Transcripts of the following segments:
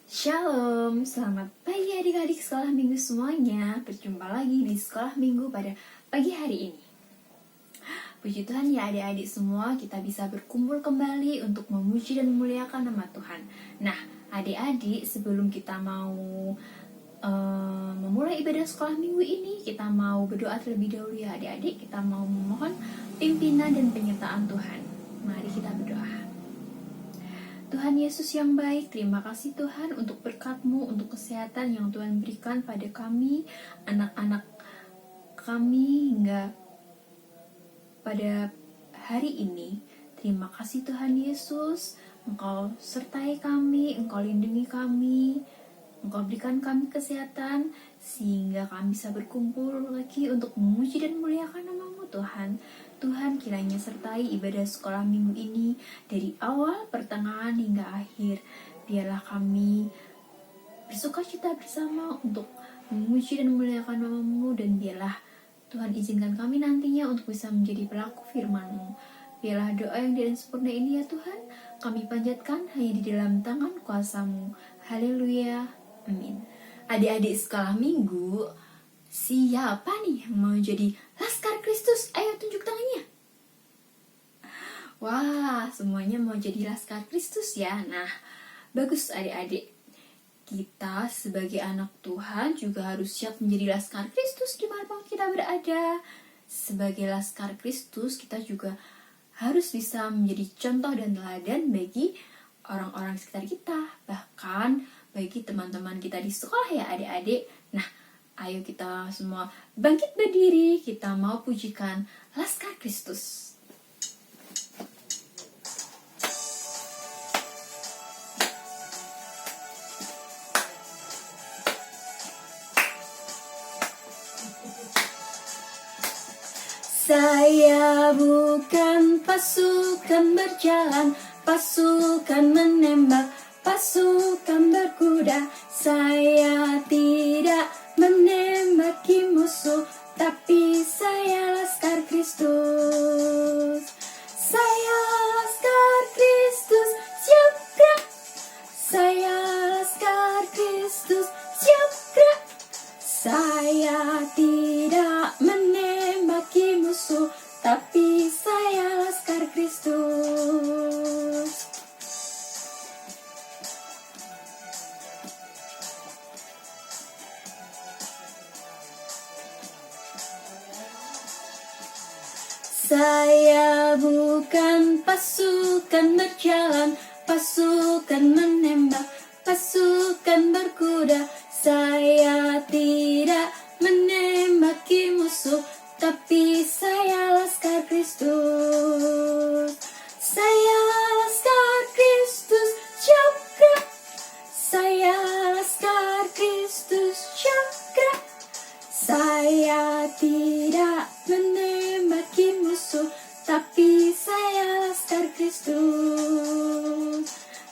Shalom, selamat pagi adik-adik sekolah minggu semuanya. Berjumpa lagi di sekolah minggu pada pagi hari ini. Puji Tuhan ya adik-adik semua, kita bisa berkumpul kembali untuk memuji dan memuliakan nama Tuhan. Nah adik-adik, sebelum kita mau memulai ibadah sekolah minggu ini, kita mau berdoa terlebih dahulu ya adik-adik. Kita mau memohon pimpinan dan penyertaan Tuhan. Mari kita berdoa. Tuhan Yesus yang baik, terima kasih Tuhan untuk berkat-Mu, untuk kesehatan yang Tuhan berikan pada kami, anak-anak kami hingga pada hari ini. Terima kasih Tuhan Yesus, Engkau sertai kami, Engkau lindungi kami, Engkau berikan kami kesehatan, sehingga kami bisa berkumpul lagi untuk memuji dan memuliakan nama-Mu Tuhan. Tuhan kiranya sertai ibadah sekolah minggu ini dari awal, pertengahan hingga akhir. Biarlah kami bersukacita bersama untuk memuji dan memuliakan nama-Mu, dan biarlah Tuhan izinkan kami nantinya untuk bisa menjadi pelaku firman-Mu. Biarlah doa yang dan sempurna ini ya Tuhan, kami panjatkan hanya di dalam tangan kuasa-Mu. Haleluya, amin. Adik-adik sekolah minggu, siapa nih yang mau jadi Laskar Kristus? Ayo tunjuk tangannya. Wah, semuanya mau jadi Laskar Kristus ya. Nah, bagus adik-adik. Kita sebagai anak Tuhan juga harus siap menjadi Laskar Kristus dimanapun kita berada. Sebagai Laskar Kristus, kita juga harus bisa menjadi contoh dan teladan bagi orang-orang sekitar kita, bahkan bagi teman-teman kita di sekolah ya adik-adik. Nah, ayo kita semua bangkit berdiri, kita mau pujikan Laskar Kristus. Saya bukan pasukan berjalan, pasukan menembak, pasukan berkuda. Saya tidak menembaki musuh, tapi saya Laskar Kristus. Saya Laskar Kristus, siap gerak. Saya Laskar Kristus, siap gerak. Saya tidak menembaki musuh, tapi saya Laskar Kristus. Saya bukan pasukan berjalan, pasukan menembak, pasukan berkuda. Saya tidak menembaki musuh, tapi saya Laskar Kristus. Saya Laskar Kristus, siap gerak. Saya Laskar Kristus, siap gerak. Saya tidak menembaki musuh, tapi saya Laskar Kristus.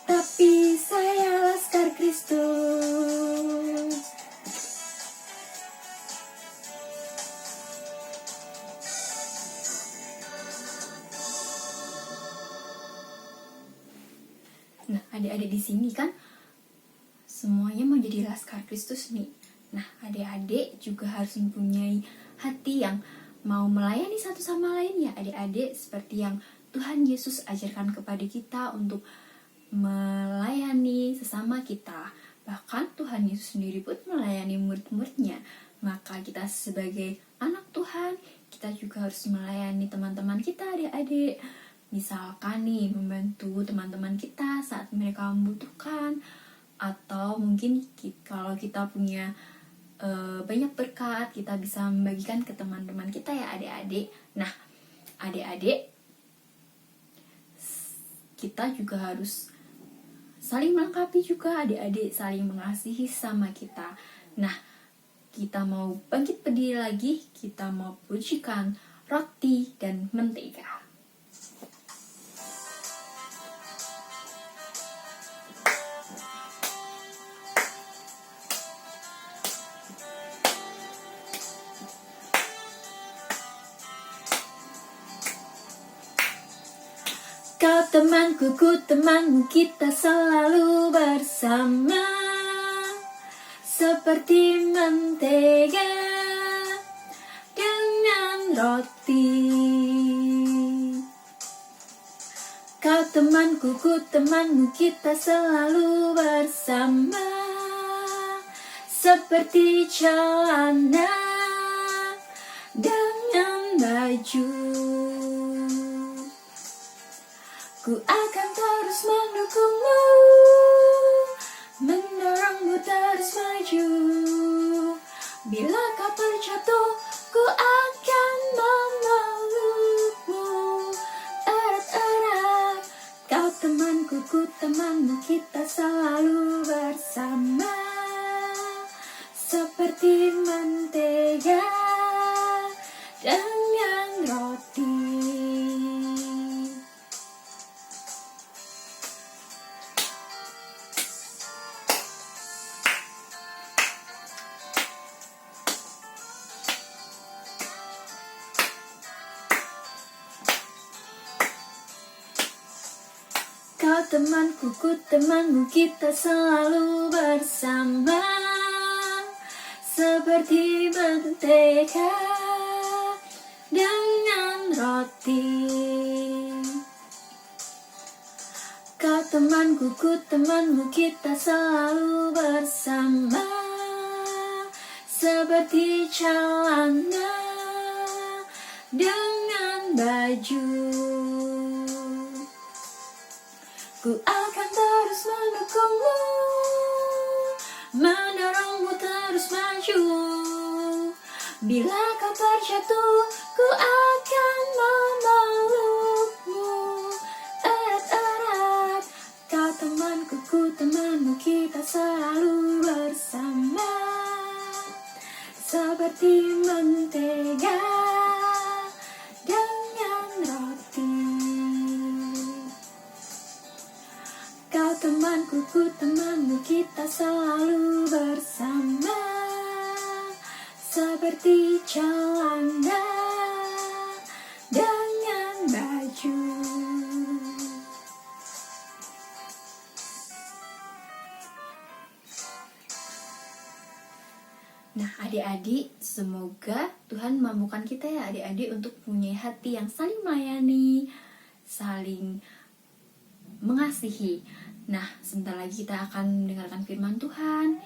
Tapi saya Laskar Kristus. Nah, adik-adik di sini kan semuanya mau jadi Laskar Kristus nih. Nah, adik-adik juga harus mempunyai hati yang mau melayani satu sama lain ya adik-adik, seperti yang Tuhan Yesus ajarkan kepada kita untuk melayani sesama kita. Bahkan Tuhan Yesus sendiri pun melayani murid-muridnya. Maka kita sebagai anak Tuhan, kita juga harus melayani teman-teman kita adik-adik. Misalkan nih, membantu teman-teman kita saat mereka membutuhkan, atau mungkin kalau kita punya banyak berkat, kita bisa membagikan ke teman-teman kita ya adik-adik. Nah, adik-adik, kita juga harus saling melengkapi juga adik-adik, saling mengasihi sama kita. Nah, kita mau bangkit berdiri lagi, kita mau pujikan roti dan mentega. Kau temanku, ku temanmu, kita selalu bersama, seperti mentega dengan roti. Kau temanku, ku temanmu, kita selalu bersama, seperti celana dengan baju. Ku akan terus mendukungmu, mendorongmu terus maju. Bila kau terjatuh, ku akan memelukmu erat-erat. Kau temanku, ku temanmu, kita selalu bersama, seperti mentega dengan roti. Kau temanku, ku temanmu, kita selalu bersama, seperti mentega dengan roti. Kau temanku, ku temanmu, kita selalu bersama, seperti celana dengan baju. Ku akan terus mendukungmu, mendorongmu terus maju. Bila kau terjatuh, ku akan memelukmu erat-erat. Kau temanku, ku temanmu, kita selalu bersama, seperti mentega dengan roti. Kau temanku, ku temanmu, kita selalu bersama, seperti celana dengan baju. Nah, adik-adik, semoga Tuhan mampukan kita ya adik-adik untuk punya hati yang saling melayani, saling mengasihi. Nah, sebentar lagi kita akan mendengarkan firman Tuhan.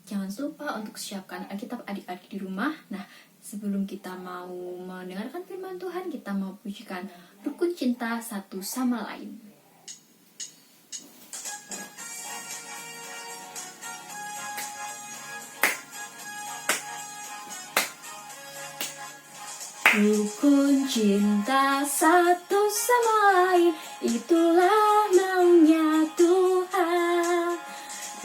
Jangan lupa untuk siapkan Alkitab adik-adik di rumah. Nah, sebelum kita mau mendengarkan firman Tuhan, kita mau pujikan rukun cinta satu sama lain. Rukun cinta satu sama lain, itulah maunya Tuhan.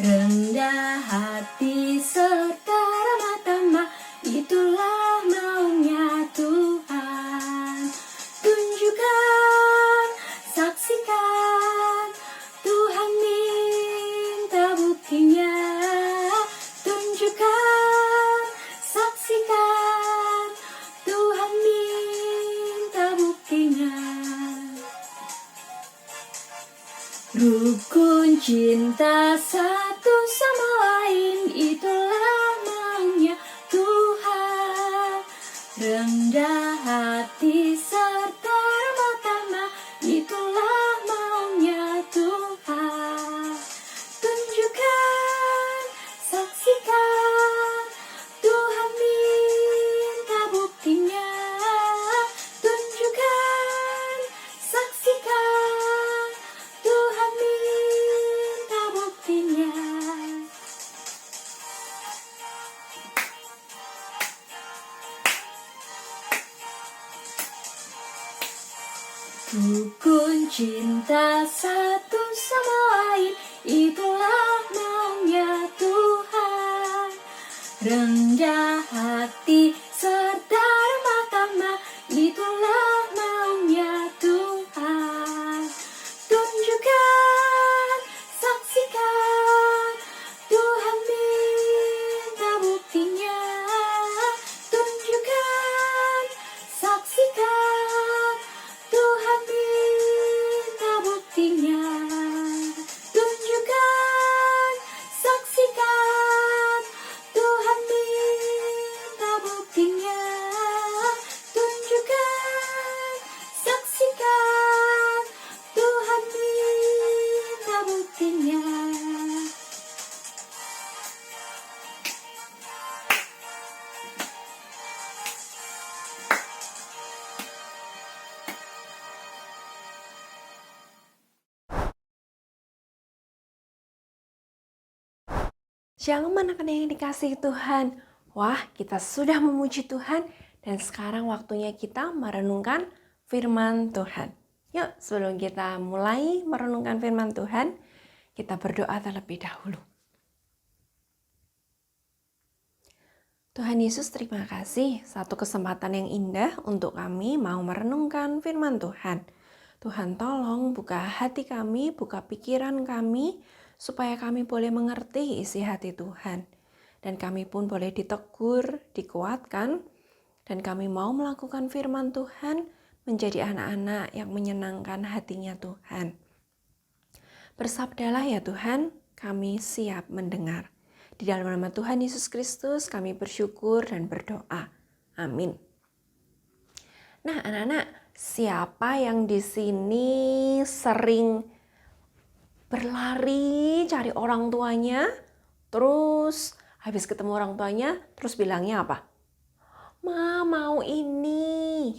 Rendah hati serta ramah tamah, itulah maunya Tuhan. Tunjukkan, saksikan, Tuhan minta buktinya. Tunjukkan, saksikan, Tuhan minta buktinya. Rukun cinta satu sama lain, itulah maunya Tuhan. Rendah hati serta ramah tamah, itulah maunya Tuhan. Tunjukkan, saksikan, Tuhan minta buktinya. Tunjukkan, saksikan, Tuhan minta buktinya. Rukun cinta satu sama lain, itulah maunya Tuhan. Rendah hati serta ramah tamah, itulah maunya Tuhan. Tunjukkan, saksikan, Tuhan minta buktinya. Tunjukkan, saksikan, Tuhan minta Shalom anak-anak yang dikasihi Tuhan. Wah, kita sudah memuji Tuhan dan sekarang waktunya kita merenungkan firman Tuhan. Yuk, sebelum kita mulai merenungkan firman Tuhan, kita berdoa terlebih dahulu. Tuhan Yesus, terima kasih satu kesempatan yang indah untuk kami mau merenungkan firman Tuhan. Tuhan tolong buka hati kami, buka pikiran kami, supaya kami boleh mengerti isi hati Tuhan. Dan kami pun boleh ditegur, dikuatkan, dan kami mau melakukan firman Tuhan menjadi anak-anak yang menyenangkan hatinya Tuhan. Bersabdalah ya Tuhan, kami siap mendengar. Di dalam nama Tuhan Yesus Kristus kami bersyukur dan berdoa. Amin. Nah anak-anak, siapa yang di sini sering berlari cari orang tuanya, terus habis ketemu orang tuanya, terus bilangnya apa? Ma mau ini,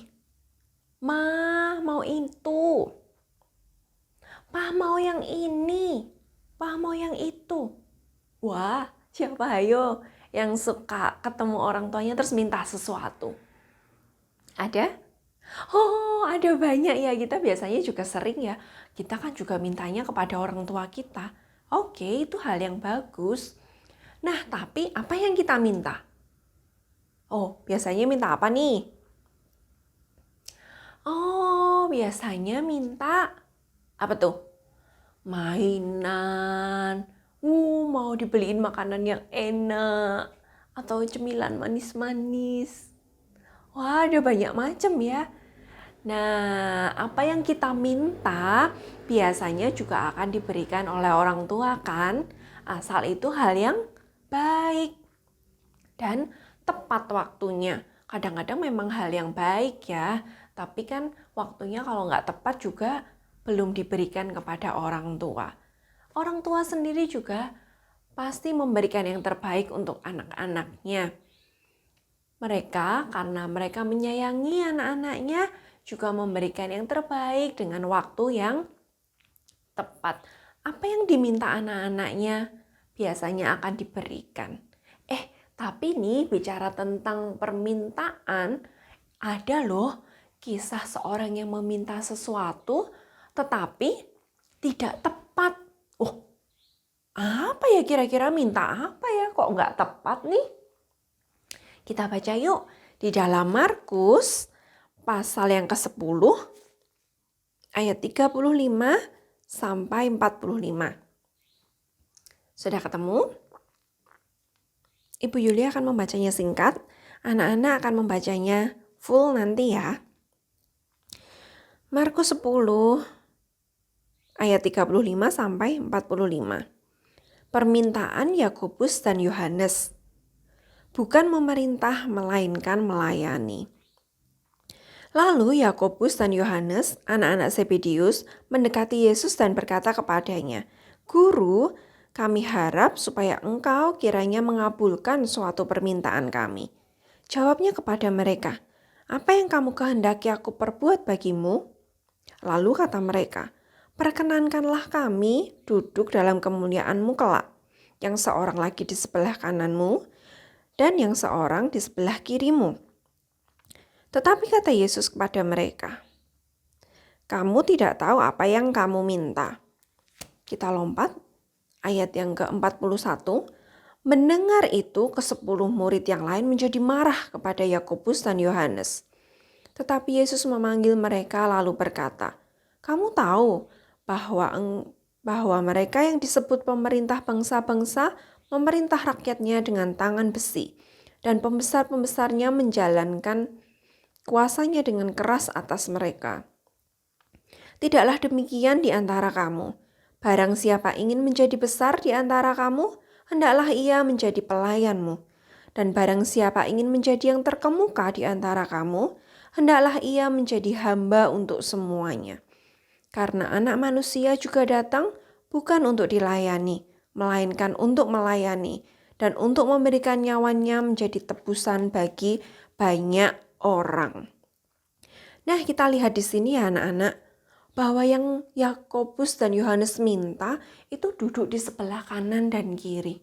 ma mau itu, pa mau yang ini, pa mau yang itu. Wah, siapa ayo yang suka ketemu orang tuanya terus minta sesuatu? Ada? Oh, ada banyak ya. Kita biasanya juga sering ya. Kita kan juga mintanya kepada orang tua kita. Oke, itu hal yang bagus. Nah, tapi apa yang kita minta? Oh, biasanya minta apa nih? Oh, biasanya minta apa tuh? Mainan. Mau dibeliin makanan yang enak. Atau cemilan manis-manis. Wah, ada banyak macam ya. Nah, apa yang kita minta biasanya juga akan diberikan oleh orang tua kan? Asal itu hal yang baik dan tepat waktunya. Kadang-kadang memang hal yang baik ya, tapi kan waktunya kalau nggak tepat juga belum diberikan kepada orang tua. Orang tua sendiri juga pasti memberikan yang terbaik untuk anak-anaknya. Mereka, karena mereka menyayangi anak-anaknya, juga memberikan yang terbaik dengan waktu yang tepat. Apa yang diminta anak-anaknya biasanya akan diberikan. Tapi nih bicara tentang permintaan, ada loh kisah seorang yang meminta sesuatu tetapi tidak tepat. Apa ya kira-kira minta apa ya kok nggak tepat nih? Kita baca yuk di dalam Markus pasal yang ke-10 ayat 35 sampai 45. Sudah ketemu? Ibu Yulia akan membacanya singkat, anak-anak akan membacanya full nanti ya. Markus 10 ayat 35 sampai 45. Permintaan Yakobus dan Yohanes. Bukan memerintah melainkan melayani. Lalu Yakobus dan Yohanes, anak-anak Zebedeus, mendekati Yesus dan berkata kepadanya, "Guru, kami harap supaya engkau kiranya mengabulkan suatu permintaan kami." Jawabnya kepada mereka, "Apa yang kamu kehendaki aku perbuat bagimu?" Lalu kata mereka, "Perkenankanlah kami duduk dalam kemuliaan-Mu kelak, yang seorang lagi di sebelah kananmu dan yang seorang di sebelah kirimu." Tetapi kata Yesus kepada mereka, "Kamu tidak tahu apa yang kamu minta." Kita lompat, ayat yang ke-41. Mendengar itu, ke-10 murid yang lain menjadi marah kepada Yakobus dan Yohanes. Tetapi Yesus memanggil mereka lalu berkata, "Kamu tahu bahwa mereka yang disebut pemerintah bangsa-bangsa memerintah rakyatnya dengan tangan besi, dan pembesar-pembesarnya menjalankan kuasanya dengan keras atas mereka. Tidaklah demikian di antara kamu. Barang siapa ingin menjadi besar di antara kamu, hendaklah ia menjadi pelayanmu. Dan barang siapa ingin menjadi yang terkemuka di antara kamu, hendaklah ia menjadi hamba untuk semuanya. Karena Anak Manusia juga datang bukan untuk dilayani, melainkan untuk melayani, dan untuk memberikan nyawanya menjadi tebusan bagi banyak orang. Nah, kita lihat di sini ya anak-anak, bahwa yang Yakobus dan Yohanes minta itu duduk di sebelah kanan dan kiri.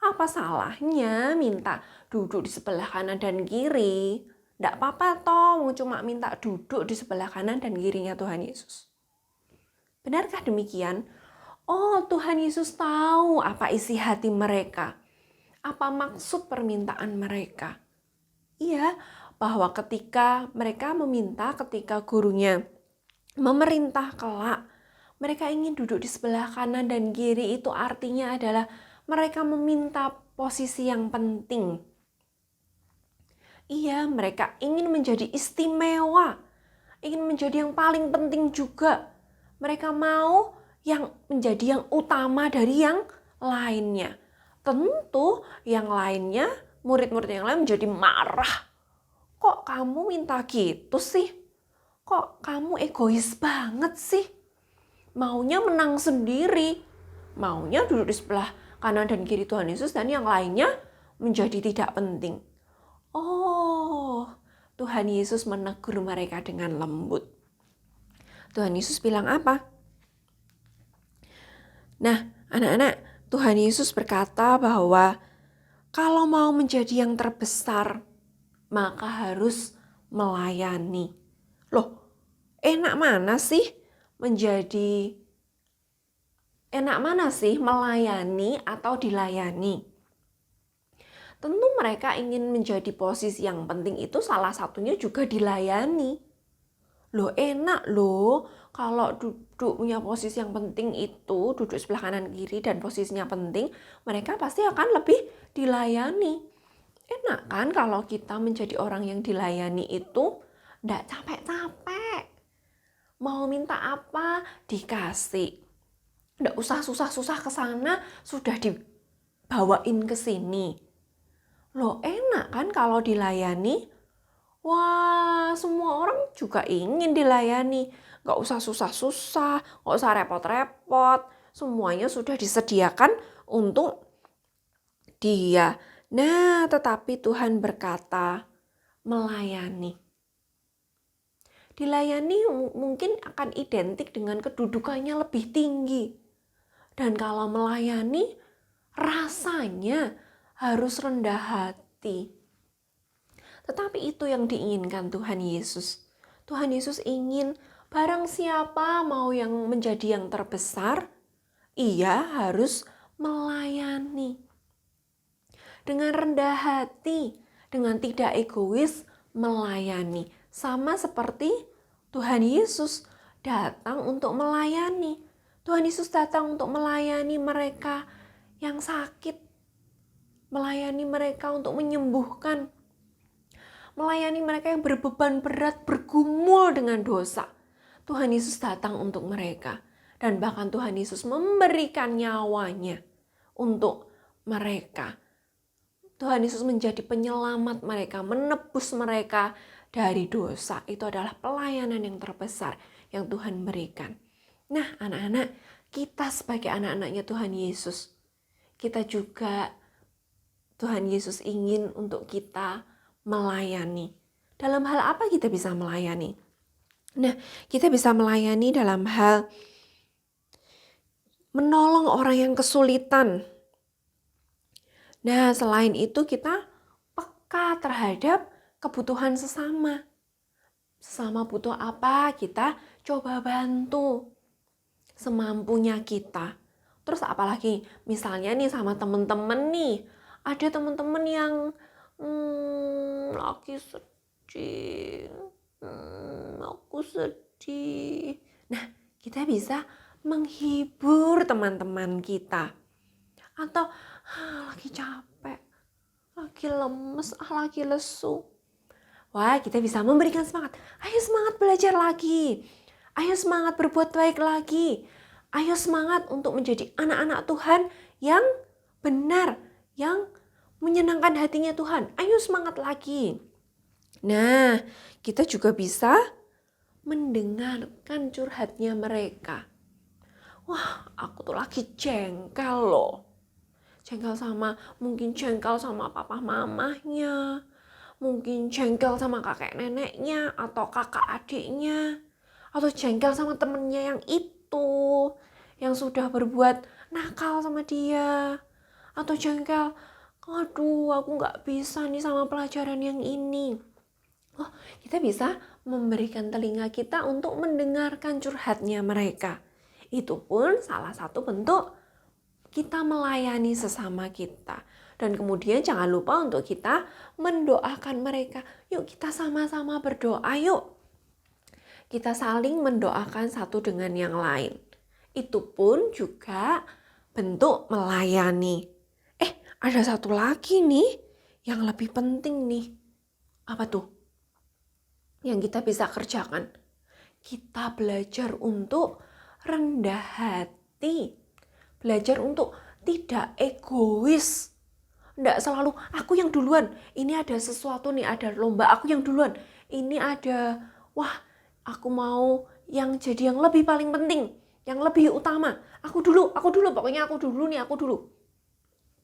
Apa salahnya minta duduk di sebelah kanan dan kiri? Nggak apa-apa toh, mau cuma minta duduk di sebelah kanan dan kirinya Tuhan Yesus. Benarkah demikian? Oh, Tuhan Yesus tahu apa isi hati mereka. Apa maksud permintaan mereka. Iya, bahwa ketika mereka meminta, ketika gurunya memerintah kelak, mereka ingin duduk di sebelah kanan dan kiri, itu artinya adalah mereka meminta posisi yang penting. Iya, mereka ingin menjadi istimewa, ingin menjadi yang paling penting juga. Mereka mau yang menjadi yang utama dari yang lainnya. Tentu yang lainnya, murid-murid yang lain menjadi marah. Kok kamu minta gitu sih? Kok kamu egois banget sih? Maunya menang sendiri. Maunya duduk di sebelah kanan dan kiri Tuhan Yesus dan yang lainnya menjadi tidak penting. Oh, Tuhan Yesus menegur mereka dengan lembut. Tuhan Yesus bilang apa? Nah, anak-anak, Tuhan Yesus berkata bahwa kalau mau menjadi yang terbesar, maka harus melayani. Loh, enak mana sih melayani atau dilayani? Tentu mereka ingin menjadi posisi yang penting, itu salah satunya juga dilayani. Loh, enak loh kalau duduk punya posisi yang penting itu, duduk sebelah kanan kiri dan posisinya penting, mereka pasti akan lebih dilayani. Enak kan kalau kita menjadi orang yang dilayani itu nggak capek-capek. Mau minta apa dikasih. Nggak usah susah-susah ke sana, sudah dibawain ke sini. Loh, enak kan kalau dilayani? Wah, semua orang juga ingin dilayani. Gak usah susah-susah, gak usah repot-repot. Semuanya sudah disediakan untuk dia. Nah, tetapi Tuhan berkata, melayani. Dilayani mungkin akan identik dengan kedudukannya lebih tinggi. Dan kalau melayani, rasanya harus rendah hati. Tetapi itu yang diinginkan Tuhan Yesus. Tuhan Yesus ingin barang siapa mau yang menjadi yang terbesar, ia harus melayani. Dengan rendah hati, dengan tidak egois, melayani. Sama seperti Tuhan Yesus datang untuk melayani. Tuhan Yesus datang untuk melayani mereka yang sakit. Melayani mereka untuk menyembuhkan. Melayani mereka yang berbeban berat, bergumul dengan dosa. Tuhan Yesus datang untuk mereka. Dan bahkan Tuhan Yesus memberikan nyawanya untuk mereka. Tuhan Yesus menjadi penyelamat mereka, menebus mereka dari dosa. Itu adalah pelayanan yang terbesar yang Tuhan berikan. Nah, anak-anak, kita sebagai anak-anaknya Tuhan Yesus, kita juga Tuhan Yesus ingin untuk kita melayani. Dalam hal apa kita bisa melayani? Nah, kita bisa melayani dalam hal menolong orang yang kesulitan. Nah, selain itu kita peka terhadap kebutuhan sesama. Sesama butuh apa, kita coba bantu semampunya kita. Terus apalagi misalnya nih sama temen-temen nih, ada temen-temen yang lagi sedih, aku sedih. Nah, kita bisa menghibur teman-teman kita. Atau lagi capek, lagi lemes, lagi lesu. Wah, kita bisa memberikan semangat. Ayo semangat belajar lagi. Ayo semangat berbuat baik lagi. Ayo semangat untuk menjadi anak-anak Tuhan yang benar, yang menyenangkan hatinya Tuhan. Ayo semangat lagi. Nah, kita juga bisa mendengarkan curhatnya mereka. Wah, aku tuh lagi jengkel loh. Mungkin jengkel sama papa mamahnya. Mungkin jengkel sama kakek neneknya atau kakak adiknya. Atau jengkel sama temennya yang itu. Yang sudah berbuat nakal sama dia. atau jengkel, aduh aku nggak bisa nih sama pelajaran yang ini. Oh, kita bisa memberikan telinga kita untuk mendengarkan curhatnya mereka. Itu pun salah satu bentuk kita melayani sesama kita. Dan kemudian jangan lupa untuk kita mendoakan mereka. Yuk kita sama-sama berdoa yuk. Kita saling mendoakan satu dengan yang lain. Itu pun juga bentuk melayani. Ada satu lagi nih yang lebih penting nih. Apa tuh? Yang kita bisa kerjakan. Kita belajar untuk rendah hati. Belajar untuk tidak egois. Nggak selalu aku yang duluan. Ini ada sesuatu nih, ada lomba, aku yang duluan. Ini ada, aku mau yang jadi yang lebih paling penting. Yang lebih utama. Aku dulu, pokoknya aku dulu.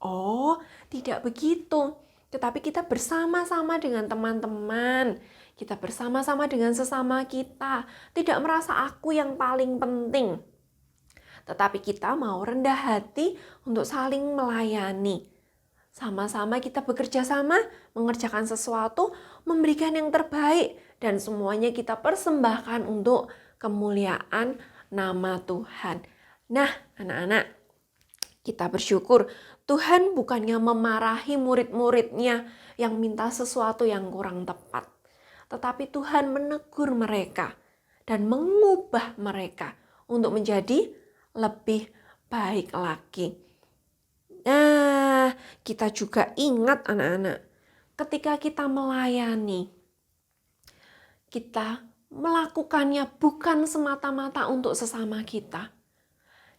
Oh, tidak begitu. Tetapi kita bersama-sama dengan teman-teman. Kita bersama-sama dengan sesama kita. Tidak merasa aku yang paling penting. Tetapi kita mau rendah hati untuk saling melayani. Sama-sama kita bekerja sama, mengerjakan sesuatu, memberikan yang terbaik. Dan semuanya kita persembahkan untuk kemuliaan nama Tuhan. Nah, anak-anak, kita bersyukur Tuhan bukannya memarahi murid-muridnya yang minta sesuatu yang kurang tepat. Tetapi Tuhan menegur mereka dan mengubah mereka untuk menjadi lebih baik lagi. Nah, kita juga ingat anak-anak, ketika kita melayani, kita melakukannya bukan semata-mata untuk sesama kita.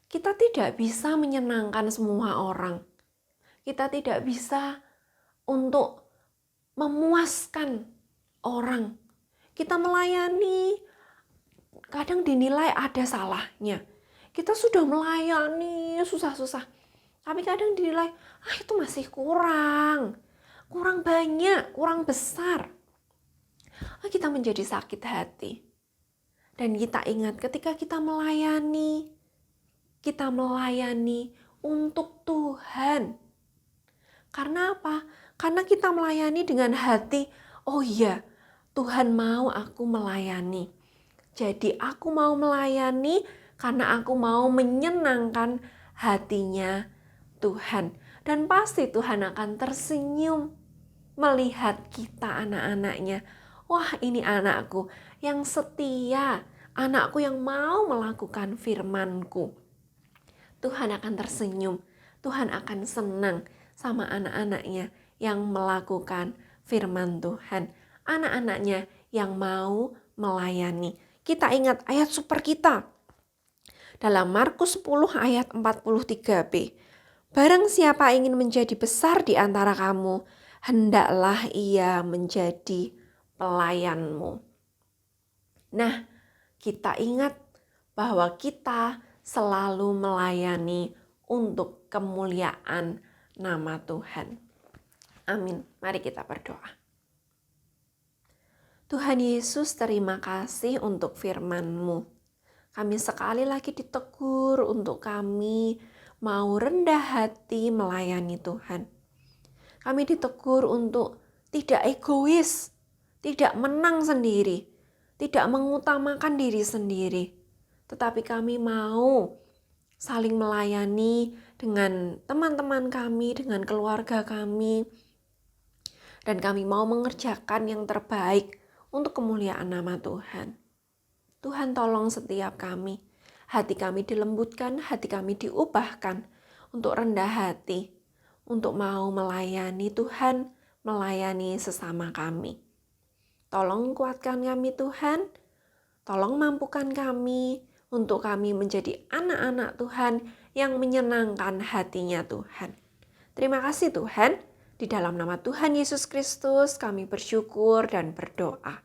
Kita tidak bisa menyenangkan semua orang. Kita tidak bisa untuk memuaskan orang. Kita melayani, kadang dinilai ada salahnya. Kita sudah melayani susah-susah. Tapi kadang dinilai, itu masih kurang banyak, kurang besar. Kita menjadi sakit hati. Dan kita ingat ketika kita melayani untuk Tuhan. Karena apa? Karena kita melayani dengan hati, oh iya, Tuhan mau aku melayani. Jadi aku mau melayani karena aku mau menyenangkan hatinya Tuhan. Dan pasti Tuhan akan tersenyum melihat kita anak-anaknya. Wah, ini anakku yang setia, anakku yang mau melakukan firman-Ku. Tuhan akan tersenyum, Tuhan akan senang sama anak-anaknya yang melakukan firman Tuhan. Anak-anaknya yang mau melayani. Kita ingat ayat super kita. Dalam Markus 10 ayat 43b. Barang siapa ingin menjadi besar di antara kamu, hendaklah ia menjadi pelayanmu. Nah, kita ingat bahwa kita selalu melayani untuk kemuliaan nama Tuhan. Amin. Mari kita berdoa. Tuhan Yesus, terima kasih untuk firman-Mu. Kami sekali lagi ditegur untuk kami mau rendah hati melayani Tuhan. Kami ditegur untuk tidak egois, tidak menang sendiri, tidak mengutamakan diri sendiri. Tetapi kami mau saling melayani dengan teman-teman kami, dengan keluarga kami. Dan kami mau mengerjakan yang terbaik untuk kemuliaan nama Tuhan. Tuhan tolong setiap kami. Hati kami dilembutkan, hati kami diubahkan untuk rendah hati. Untuk mau melayani Tuhan, melayani sesama kami. Tolong kuatkan kami Tuhan. Tolong mampukan kami untuk kami menjadi anak-anak Tuhan yang menyenangkan hatinya Tuhan. Terima kasih Tuhan. Di dalam nama Tuhan Yesus Kristus kami bersyukur dan berdoa.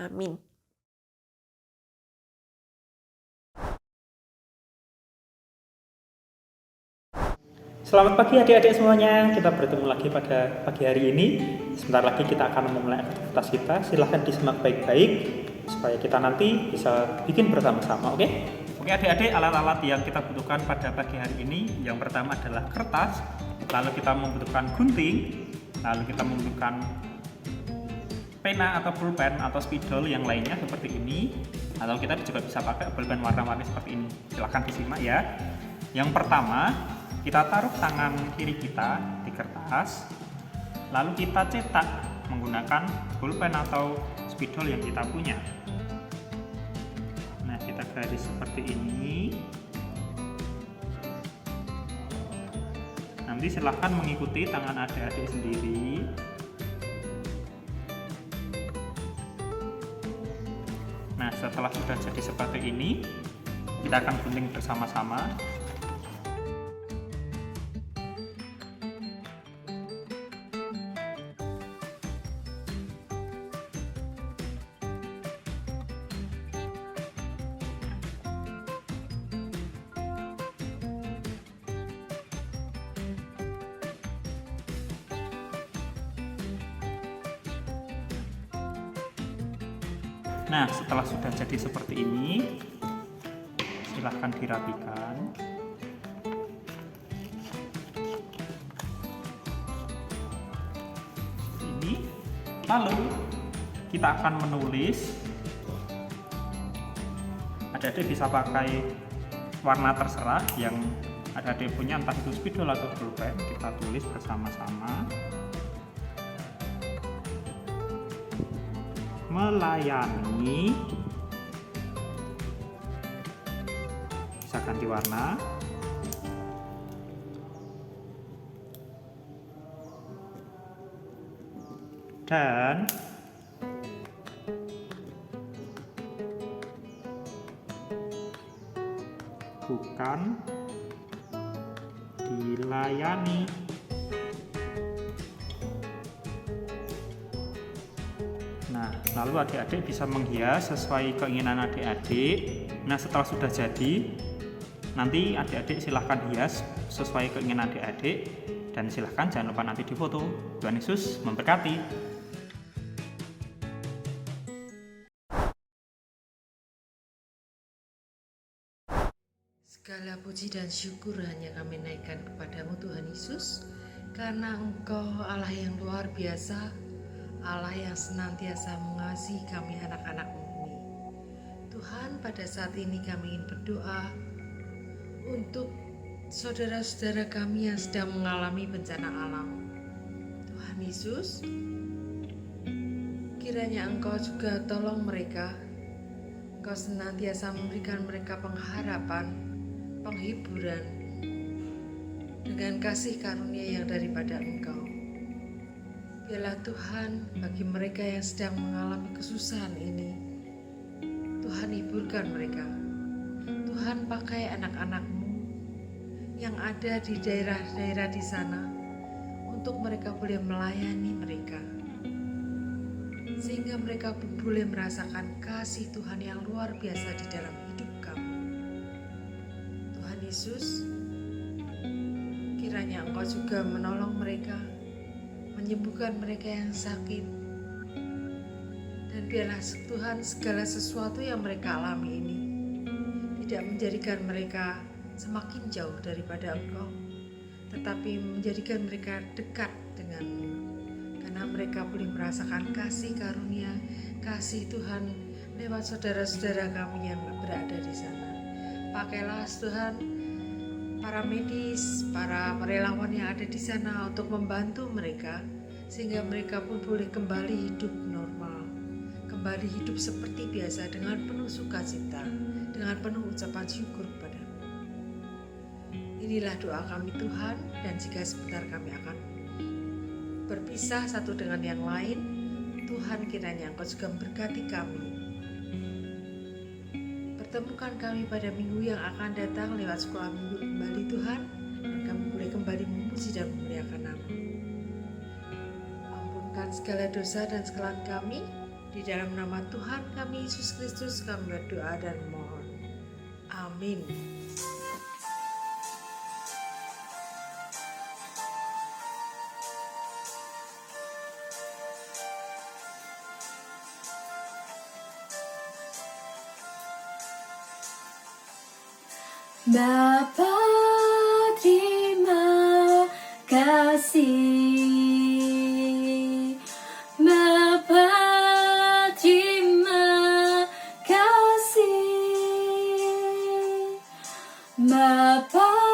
Amin. Selamat pagi adik-adik semuanya. Kita bertemu lagi pada pagi hari ini. Sebentar lagi kita akan memulai aktivitas kita. Silahkan disimak baik-baik supaya kita nanti bisa bikin bersama-sama, oke? Oke adik-adik, alat-alat yang kita butuhkan pada pagi hari ini, yang pertama adalah kertas, lalu kita membutuhkan gunting, lalu kita membutuhkan pena atau pulpen atau spidol yang lainnya seperti ini, atau kita juga bisa pakai pulpen warna-warni seperti ini. Silahkan disimak ya. Yang pertama, kita taruh tangan kiri kita di kertas, lalu kita cetak menggunakan pulpen atau spidol yang kita punya. Nah, kita garis seperti ini. Nanti silahkan mengikuti tangan adik-adik sendiri. Nah, setelah sudah jadi seperti ini, kita akan gunting bersama-sama. Nah, setelah sudah jadi seperti ini, silahkan dirapikan. Ini, lalu kita akan menulis. Adik-adik bisa pakai warna terserah yang adik-adik punya, entah itu spidol atau pulpen. Kita tulis bersama-sama. Melayani, bisa ganti warna, dan bukan dilayani. Nah, lalu adik-adik bisa menghias sesuai keinginan adik-adik. Nah, setelah sudah jadi, nanti adik-adik silahkan hias sesuai keinginan adik-adik, dan silahkan jangan lupa nanti difoto. Tuhan Yesus memberkati. Segala puji dan syukur hanya kami naikkan kepadamu Tuhan Yesus, karena Engkau Allah yang luar biasa, Allah yang senantiasa mengasihi kami anak-anak-Mu ini. Tuhan, pada saat ini kami ingin berdoa untuk saudara-saudara kami yang sedang mengalami bencana alam. Tuhan Yesus, kiranya Engkau juga tolong mereka. Engkau senantiasa memberikan mereka pengharapan, penghiburan, dengan kasih karunia yang daripada Engkau. Biarlah Tuhan, bagi mereka yang sedang mengalami kesusahan ini, Tuhan hiburkan mereka. Tuhan, pakai anak-anak-Mu yang ada di daerah-daerah di sana untuk mereka boleh melayani mereka, sehingga mereka pun boleh merasakan kasih Tuhan yang luar biasa di dalam hidup kami. Tuhan Yesus, kiranya Engkau juga menolong mereka, menyembuhkan mereka yang sakit, dan biarlah Tuhan segala sesuatu yang mereka alami ini tidak menjadikan mereka semakin jauh daripada Engkau, tetapi menjadikan mereka dekat dengan-Mu, karena mereka boleh merasakan kasih karunia, kasih Tuhan lewat saudara-saudara kami yang berada di sana. Pakailah Tuhan para medis, para relawan yang ada di sana untuk membantu mereka, sehingga mereka pun boleh kembali hidup normal, kembali hidup seperti biasa dengan penuh sukacita, dengan penuh ucapan syukur kepada-Mu. Inilah doa kami Tuhan, dan jika sebentar kami akan berpisah satu dengan yang lain, Tuhan kiranya Engkau juga memberkati kami. Pertemukan kami pada minggu yang akan datang lewat sekolah minggu kembali Tuhan, dan kami boleh kembali memuji dan memuliakan nama-Mu. Ampunkan segala dosa dan kesalahan kami, di dalam nama Tuhan kami Yesus Kristus kami berdoa dan mohon. Amin. Bapa, terima kasih. Bapa, terima kasih. Bapa,